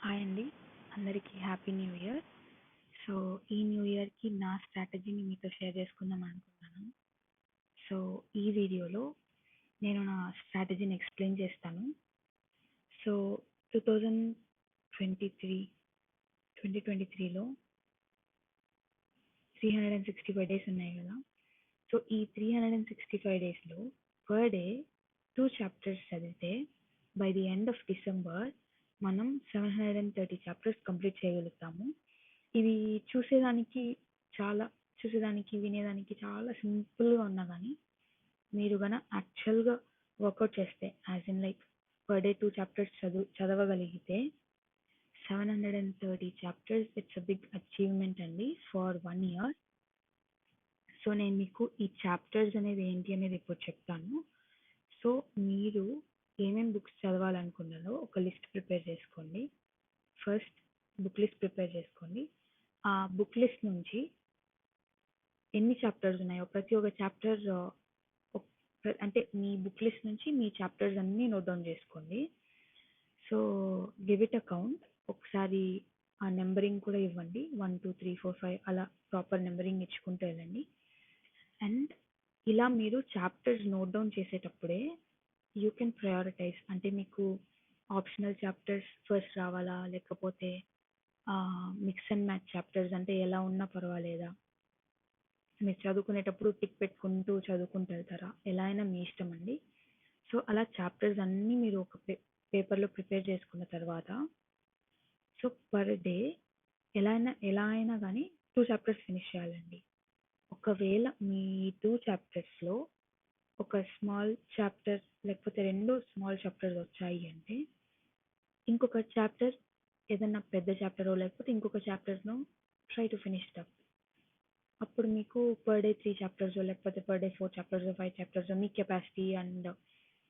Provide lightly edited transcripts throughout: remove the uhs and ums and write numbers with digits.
Hi అండి. అందరికీ happy new year. So, ఈ న్యూ ఇయర్‌కి నా స్ట్రాటజీని మీతో షేర్ చేసుకుందాం అనుకుంటున్నాను. సో, ఈ వీడియోలో నేను నా స్ట్రాటజీని ఎక్స్‌ప్లెయిన్ చేస్తాను. సో, 2023 2023లో 365 డేస్ ఉన్నాయి కదా! సో, ఈ 365 డేస్‌లో పర్ డే 2 చాప్టర్స్ చదివితే by the end of December మనం 730 చాప్టర్స్ కంప్లీట్ చేయగలుగుతాము. ఇవి చూసేదానికి వినేదానికి చాలా సింపుల్‌గా ఉన్నా గానీ, మీరు యాక్చువల్‌గా వర్కౌట్ చేస్తే as in like per day 2 chapters చదవగలిగితే 730 chapters it's a big achievement అండి ఫర్ 1 ఇయర్. సో, నేను మీకు ఈ చాప్టర్స్ అనేవి ఏంటి అనేది ఇప్పుడు చెప్తాను. సో, మీరు ఏమేం బుక్స్ చదవాలనుకున్నారో ఒక లిస్ట్ ప్రిపేర్ చేసుకోండి. ఫస్ట్ బుక్ లిస్ట్ ప్రిపేర్ చేసుకోండి. ఆ బుక్ లిస్ట్ నుంచి ఎన్ని చాప్టర్స్ ఉన్నాయో ప్రతి ఒక్క చాప్టర్ అంటే మీ బుక్ లిస్ట్ నుంచి మీ చాప్టర్స్ అన్నీ నోట్ డౌన్ చేసుకోండి. So, give it a count. ఒకసారి ఆ నెంబరింగ్ కూడా ఇవ్వండి. 1, 2, 3, 4, 5 అలా ప్రాపర్ నెంబరింగ్ ఇచ్చుకుంటూ వెళ్ళండి. అండ్ ఇలా మీరు చాప్టర్స్ నోట్ డౌన్ చేసేటప్పుడే యూ కెన్ ప్రయారిటైజ్. అంటే మీకు ఆప్షనల్ చాప్టర్స్ ఫస్ట్ రావాలా, లేకపోతే మిక్స్ అండ్ మ్యాచ్ చాప్టర్స్ అంటే ఎలా ఉన్నా పర్వాలేదా, మీరు చదువుకునేటప్పుడు టిక్ పెట్టుకుంటూ చదువుకుంటూ వెళ్తారా, ఎలా అయినా మీ ఇష్టం అండి. సో, అలా చాప్టర్స్ అన్నీ మీరు ఒక పేపర్లో ప్రిపేర్ చేసుకున్న తర్వాత, సో పర్ డే ఎలా అయినా కానీ 2 చాప్టర్స్ ఫినిష్ చేయాలండి. ఒకవేళ మీ 2 చాప్టర్స్లో ఒక స్మాల్ చాప్టర్ లేకపోతే 2 స్మాల్ చాప్టర్స్ వచ్చాయి అంటే, ఇంకొక చాప్టర్ ఏదన్నా పెద్ద చాప్టరో లేకపోతే ఇంకొక చాప్టర్‌ను try to finish it up. అప్పుడు మీకు పర్ డే 3 చాప్టర్స్ లేకపోతే పర్ డే 4 చాప్టర్స్, 5 చాప్టర్స్ మీ కెపాసిటీ అండ్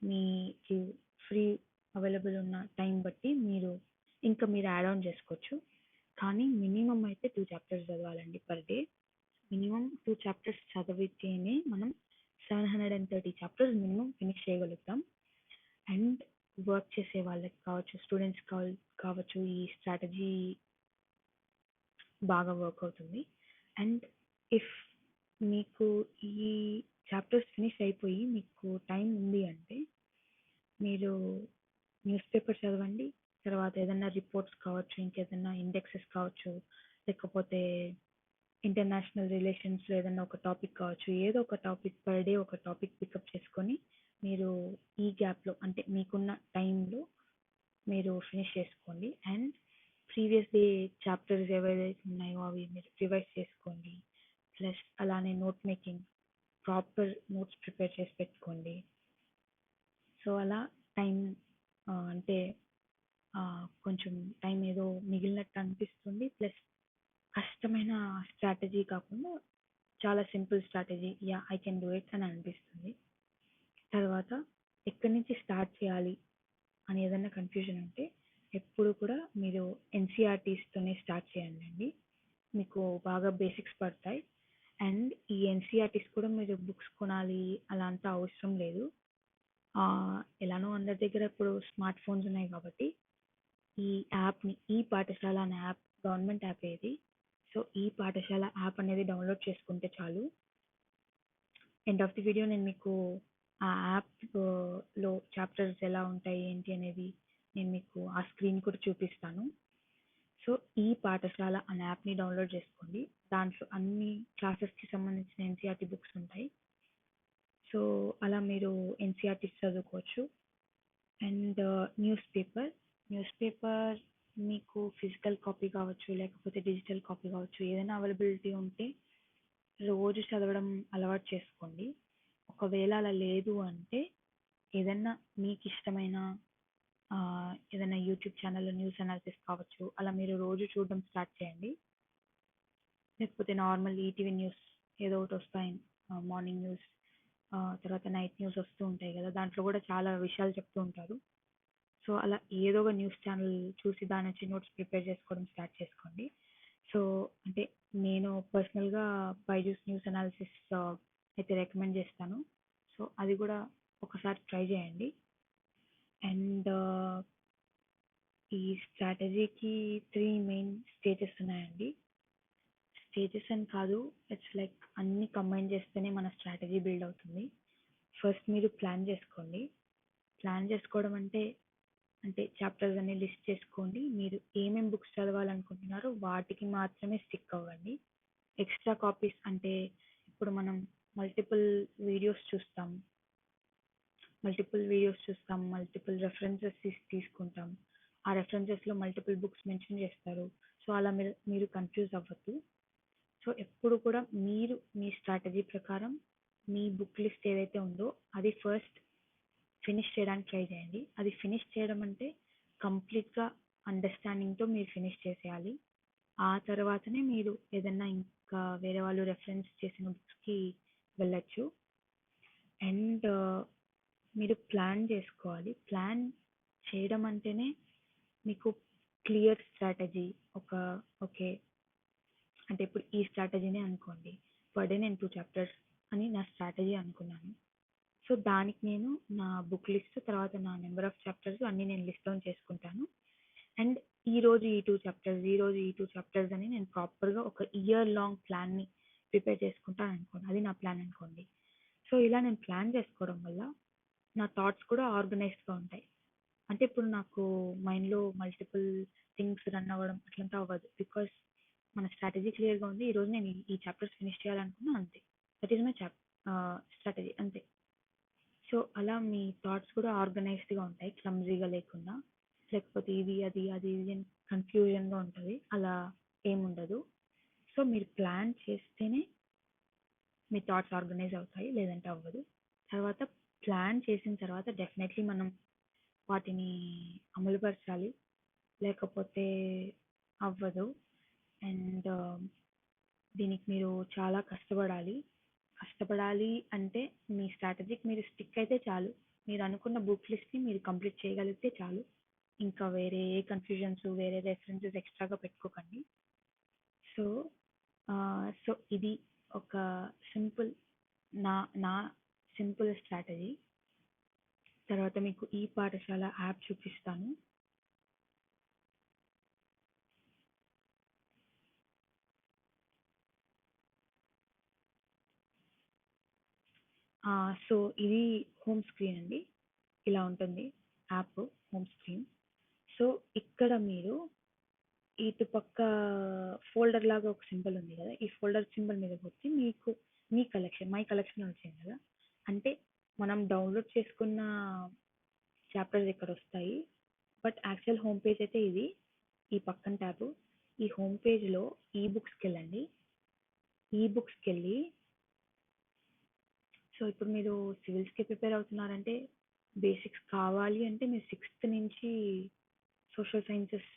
మీకు ఫ్రీ అవైలబుల్ ఉన్న టైం బట్టి మీరు యాడ్ ఆన్ చేసుకోవచ్చు. కానీ మినిమమ్ అయితే 2 చాప్టర్స్ చదవాలండి పర్ డే. మినిమమ్ 2 చాప్టర్స్ చదివితేనే మనం 730 చాప్టర్స్ మినిమమ్ ఫినిష్ చేయగలుగుతాం. అండ్ వర్క్ చేసే వాళ్ళకి కావచ్చు, స్టూడెంట్స్ కావచ్చు, ఈ స్ట్రాటజీ బాగా వర్క్ అవుతుంది. అండ్ ఇఫ్ మీకు ఈ చాప్టర్స్ ఫినిష్ అయిపోయి మీకు టైం ఉంది అంటే, మీరు న్యూస్ పేపర్ చదవండి. తర్వాత ఏదన్నా రిపోర్ట్స్ కావచ్చు, ఇంకేదన్నా ఇండెక్సెస్ కావచ్చు, లేకపోతే ఇంటర్నేషనల్ రిలేషన్స్‌లో ఏదన్నా ఒక టాపిక్ కావచ్చు. ఏదో ఒక టాపిక్ పర్ డే ఒక టాపిక్ పికప్ చేసుకొని, మీరు ఈ గ్యాప్‌లో అంటే మీకున్న టైంలో మీరు ఫినిష్ చేసుకోండి. అండ్ ప్రీవియస్ డే చాప్టర్స్ ఏవైతే ఉన్నాయో అవి మీరు రివైజ్ చేసుకోండి. ప్లస్ అలానే note making, proper notes prepare చేసి పెట్టుకోండి. సో, అలా టైం అంటే కొంచెం టైం ఏదో మిగిలినట్టు అనిపిస్తుంది. ప్లస్ కష్టమైన స్ట్రాటజీ కాకుండా చాలా simple strategy. Yeah! I can do it అని అనిపిస్తుంది. తర్వాత ఎక్కడి నుంచి స్టార్ట్ చేయాలి అని ఏదన్నా కన్ఫ్యూజన్ ఉంటే ఎప్పుడు కూడా మీరు ఎన్‌సీఈఆర్‌టీస్తోనే స్టార్ట్ చేయండండి. మీకు బాగా బేసిక్స్ పడతాయి. అండ్ ఈ ఎన్‌సీఈఆర్‌టీస్ కూడా మీరు బుక్స్ కొనాలి అలా అంతా అవసరం లేదు. ఎలానో అందరి దగ్గర ఇప్పుడు స్మార్ట్ ఫోన్స్ ఉన్నాయి కాబట్టి ఈ యాప్‌ని ఈ పాఠశాల అనే యాప్ గవర్నమెంట్ యాపే ఇది. సో, ఈ పాఠశాల యాప్ అనేది డౌన్‌లోడ్ చేసుకుంటే చాలు. ఎండ్ ఆఫ్ ది వీడియో నేను మీకు ఆ యాప్‌లో చాప్టర్స్ ఎలా ఉంటాయి, ఏంటి అనేది నేను మీకు ఆ స్క్రీన్ కూడా చూపిస్తాను. సో, ఈ పాఠశాల అనే యాప్‌ని డౌన్‌లోడ్ చేసుకోండి. దాంట్లో అన్ని క్లాసెస్‌కి సంబంధించిన ఎన్‌సీఈఆర్‌టీ బుక్స్ ఉంటాయి. సో, అలా మీరు ఎన్‌సీఈఆర్‌టీస్ చదువుకోవచ్చు. అండ్ న్యూస్ పేపర్ మీకు ఫిజికల్ కాపీ కావచ్చు, లేకపోతే డిజిటల్ కాపీ కావచ్చు, ఏదైనా అవైలబిలిటీ ఉంటే రోజు చదవడం అలవాటు చేసుకోండి. ఒకవేళ అలా లేదు అంటే ఏదన్నా మీకిష్టమైన ఏదైనా యూట్యూబ్ ఛానల్‌లో న్యూస్ అనాలిసిస్ కావచ్చు, అలా మీరు రోజు చూడడం స్టార్ట్ చేయండి. లేకపోతే నార్మల్ ఈటీవీ న్యూస్ ఏదో ఒకటి వస్తాయి. మార్నింగ్ న్యూస్, తర్వాత నైట్ న్యూస్ వస్తూ ఉంటాయి కదా! దాంట్లో కూడా చాలా విషయాలు చెప్తూ ఉంటారు. సో, అలా ఏదో ఒక న్యూస్ ఛానల్ చూసి దాని నుంచి నోట్స్ ప్రిపేర్ చేసుకోవడం స్టార్ట్ చేసుకోండి. సో, అంటే నేను పర్సనల్‌గా బైజూస్ న్యూస్ అనాలిసిస్ అయితే రికమెండ్ చేస్తాను. సో, అది కూడా ఒకసారి ట్రై చేయండి. అండ్ ఈ స్ట్రాటజీకి 3 మెయిన్ స్టేజెస్ ఉన్నాయండి. స్టేజెస్ అని కాదు, ఇట్స్ లైక్ అన్నీ కంబైన్ చేస్తేనే మన స్ట్రాటజీ బిల్డ్ అవుతుంది. ఫస్ట్ మీరు ప్లాన్ చేసుకోండి. ప్లాన్ చేసుకోవడం అంటే చాప్టర్స్ అన్ని లిస్ట్ చేసుకోండి. మీరు ఏమేం బుక్స్ చదవాలనుకుంటున్నారో వాటికి మాత్రమే స్టిక్ అవ్వండి. ఎక్స్ట్రా కాపీస్ అంటే ఇప్పుడు మనం మల్టిపుల్ వీడియోస్ చూస్తాం, మల్టిపుల్ రెఫరెన్సెస్ తీసుకుంటాం. ఆ రెఫరెన్సెస్లో మల్టిపుల్ బుక్స్ మెన్షన్ చేస్తారు. సో అలా మీరు కన్ఫ్యూజ్ అవ్వద్దు. సో ఎప్పుడు కూడా మీరు మీ స్ట్రాటజీ ప్రకారం మీ బుక్ లిస్ట్ ఏదైతే ఉందో అది ఫస్ట్ ఫినిష్ చేయడానికి ట్రై చేయండి. అది ఫినిష్ చేయడం అంటే కంప్లీట్గా అండర్స్టాండింగ్తో మీరు ఫినిష్ చేసేయాలి. ఆ తర్వాతనే మీరు ఏదన్నా ఇంకా వేరే వాళ్ళు రెఫరెన్స్ చేసిన బుక్స్కి వెళ్ళచ్చు. అండ్ మీరు ప్లాన్ చేసుకోవాలి. ప్లాన్ చేయడం అంటేనే మీకు క్లియర్ స్ట్రాటజీ ఓకే అంటే ఇప్పుడు ఈ స్ట్రాటజీనే అనుకోండి, పర్ డే నేను 2 చాప్టర్స్ అని నా స్ట్రాటజీ అనుకున్నాను. సో దానికి నేను నా బుక్ లిస్ట్ తర్వాత నా నెంబర్ ఆఫ్ చాప్టర్స్ అన్నీ నేను లిస్ట్ డౌన్ చేసుకుంటాను. అండ్ ఈరోజు ఈ 2 చాప్టర్స్ అని నేను ప్రాపర్గా ఒక ఇయర్ లాంగ్ ప్లాన్ని ప్రిపేర్ చేసుకుంటాను అనుకోండి. అది నా ప్లాన్ అనుకోండి. సో ఇలా నేను ప్లాన్ చేసుకోవడం వల్ల నా థాట్స్ కూడా ఆర్గనైజ్డ్గా ఉంటాయి. అంటే ఇప్పుడు నాకు మైండ్లో మల్టిపుల్ థింగ్స్ రన్ అవ్వడం అట్లంతా అవ్వదు. బికాస్ మన స్ట్రాటజీ క్లియర్గా ఉంది. ఈరోజు నేను ఈ చాప్టర్స్ ఫినిష్ చేయాలనుకున్నా, అంతే. దట్ ఈస్ మై స్ట్రాటజీ, అంతే. సో అలా మీ థాట్స్ కూడా ఆర్గనైజ్డ్గా ఉంటాయి, క్లమ్జీగా లేకుండా. లేకపోతే ఇది అది అది ఇది కన్ఫ్యూజన్గా ఉంటుంది. అలా ఏముండదు. సో మీరు ప్లాన్ చేస్తేనే మీ థాట్స్ ఆర్గనైజ్ అవుతాయి, లేదంటే అవ్వదు. తర్వాత ప్లాన్ చేసిన తర్వాత డెఫినెట్లీ మనం వాటిని అమలుపరచాలి, లేకపోతే అవ్వదు. అండ్ దీనికి మీరు చాలా కష్టపడాలి అంటే మీ స్ట్రాటజీకి మీరు స్టిక్ అయితే చాలు. మీరు అనుకున్న బుక్ లిస్ట్ని మీరు కంప్లీట్ చేయగలిగితే చాలు. ఇంకా వేరే ఏ కన్ఫ్యూజన్స్, వేరే రెఫరెన్సెస్ ఎక్స్ట్రాగా పెట్టుకోకండి. సో సో ఇది ఒక సింపుల్ నా నా సింపుల్ స్ట్రాటజీ. తర్వాత మీకు ఈ పాఠశాల యాప్ చూపిస్తాను. సో ఇది హోమ్ స్క్రీన్ అండి. ఇలా ఉంటుంది యాప్ హోమ్ స్క్రీన్. సో ఇక్కడ మీరు ఇటుపక్క ఫోల్డర్ లాగా ఒక సింబల్ ఉంది కదా, ఈ ఫోల్డర్ సింబల్ మీద కొట్టి మీకు మీ కలెక్షన్ మై కలెక్షన్ వచ్చింది కదా, అంటే మనం డౌన్లోడ్ చేసుకున్న చాప్టర్స్ ఇక్కడ వస్తాయి. బట్ యాక్చువల్ హోమ్ పేజ్ అయితే ఇది. ఈ పక్కన ట్యాబ్, ఈ హోమ్ పేజ్లో ఈ బుక్స్కి వెళ్ళండి. ఈ బుక్స్కి వెళ్ళి సో ఇప్పుడు మీరు సివిల్స్కి ప్రిపేర్ అవుతున్నారంటే బేసిక్స్ కావాలి అంటే మీరు 6th నుంచి సోషల్ సైన్సెస్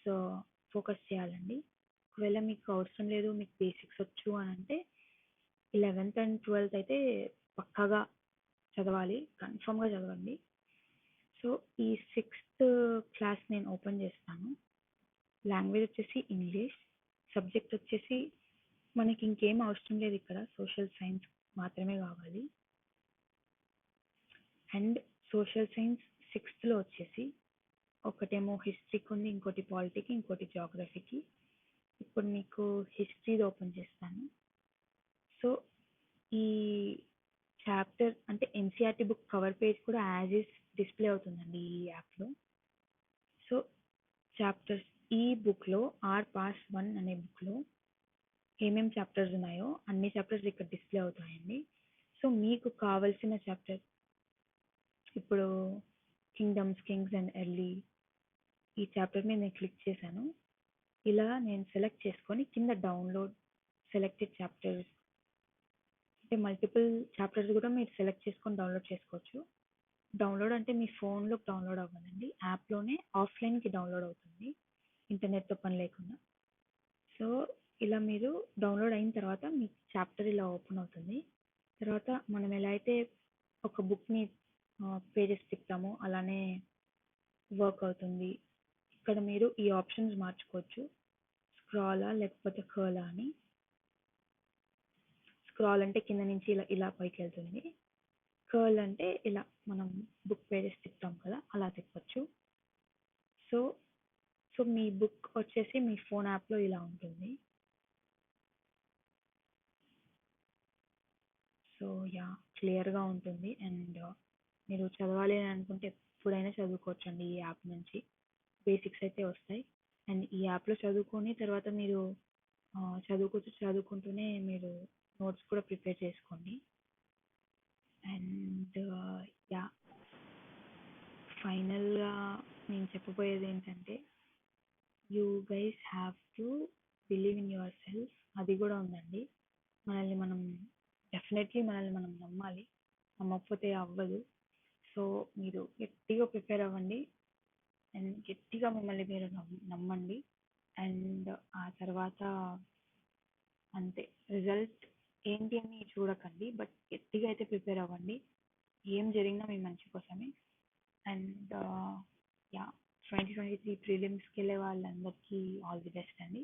ఫోకస్ చేయాలండి. ఒకవేళ మీకు అవసరం లేదు, మీకు బేసిక్స్ వచ్చు అని అంటే 11th and 12th అయితే పక్కాగా చదవాలి, కన్ఫామ్గా చదవండి. సో ఈ 6th క్లాస్ నేను ఓపెన్ చేస్తాను. లాంగ్వేజ్ వచ్చేసి ఇంగ్లీష్, సబ్జెక్ట్ వచ్చేసి మనకి ఇంకేం అవసరం లేదు, ఇక్కడ సోషల్ సైన్స్ మాత్రమే కావాలి. అండ్ సోషల్ సైన్స్ 6thలో వచ్చేసి ఒకటేమో హిస్టరీకి ఉంది, ఇంకోటి పాలిటీకి, ఇంకోటి జాగ్రఫీకి. ఇప్పుడు మీకు హిస్టరీది ఓపెన్ చేస్తాను. సో ఈ చాప్టర్ అంటే ఎన్సీఆర్టీ బుక్ కవర్ పేజ్ కూడా యాజ్ ఇస్ డిస్ప్లే అవుతుందండి ఈ యాప్లో. సో చాప్టర్స్ ఈ బుక్లో పాస్ 1 అనే బుక్లో ఏమేమి చాప్టర్స్ ఉన్నాయో అన్ని చాప్టర్స్ ఇక్కడ డిస్ప్లే అవుతాయండి. సో మీకు కావలసిన చాప్టర్ ఇప్పుడు కింగ్స్ అండ్ ఎర్లీ ఈ చాప్టర్ మీద నేను క్లిక్ చేశాను. ఇలా నేను సెలెక్ట్ చేసుకొని కింద డౌన్లోడ్ సెలెక్టెడ్ చాప్టర్స్ అంటే మల్టిపుల్ చాప్టర్స్ కూడా మీరు సెలెక్ట్ చేసుకొని డౌన్లోడ్ చేసుకోవచ్చు. డౌన్లోడ్ అంటే మీ ఫోన్లో డౌన్లోడ్ అవ్వదండి, యాప్లోనే ఆఫ్లైన్కి డౌన్లోడ్ అవుతుంది, ఇంటర్నెట్తో పని లేకుండా. సో ఇలా మీరు డౌన్లోడ్ అయిన తర్వాత మీ చాప్టర్ ఇలా ఓపెన్ అవుతుంది. తర్వాత మనం ఎలా అయితే ఒక బుక్ని పేజెస్ తిప్పుతామో అలానే వర్క్ అవుతుంది. ఇక్కడ మీరు ఈ ఆప్షన్స్ మార్చుకోవచ్చు, స్క్రాలా లేకపోతే కర్లా అని. స్క్రాల్ అంటే కింద నుంచి ఇలా ఇలా పైకి వెళ్తుంది, కర్ల్ అంటే ఇలా మనం బుక్ పేజెస్ తిప్పుతాం కదా అలా తిప్పచ్చు. సో సో మీ బుక్ వచ్చేసి మీ ఫోన్ యాప్లో ఇలా ఉంటుంది. సో యా, క్లియర్గా ఉంటుంది. అండ్ మీరు చదవాలి అని అనుకుంటే ఎప్పుడైనా చదువుకోవచ్చండి ఈ యాప్ నుంచి. బేసిక్స్ అయితే వస్తాయి. అండ్ ఈ యాప్లో చదువుకొని తర్వాత మీరు చదువుకుంటూనే మీరు నోట్స్ కూడా ప్రిపేర్ చేసుకోండి. అండ్ యా, ఫైనల్గా నేను చెప్పబోయేది ఏంటంటే, you guys have to believe in your self. అది కూడా ఉందండి. మనల్ని మనం మనల్ని మనం నమ్మాలి. నమ్మకపోతే అవ్వదు. సో మీరు గట్టిగా ప్రిపేర్ అవ్వండి అండ్ గట్టిగా మిమ్మల్ని మీరు నమ్మండి. అండ్ ఆ తర్వాత అంతే, రిజల్ట్ ఏంటి అని చూడకండి, బట్ గట్టిగా అయితే ప్రిపేర్ అవ్వండి. ఏం జరిగినా మీ మంచి కోసమే. అండ్ యా, 2023 ప్రిలిమ్స్కి వెళ్ళే వాళ్ళందరికీ ఆల్ ది బెస్ట్ అండి.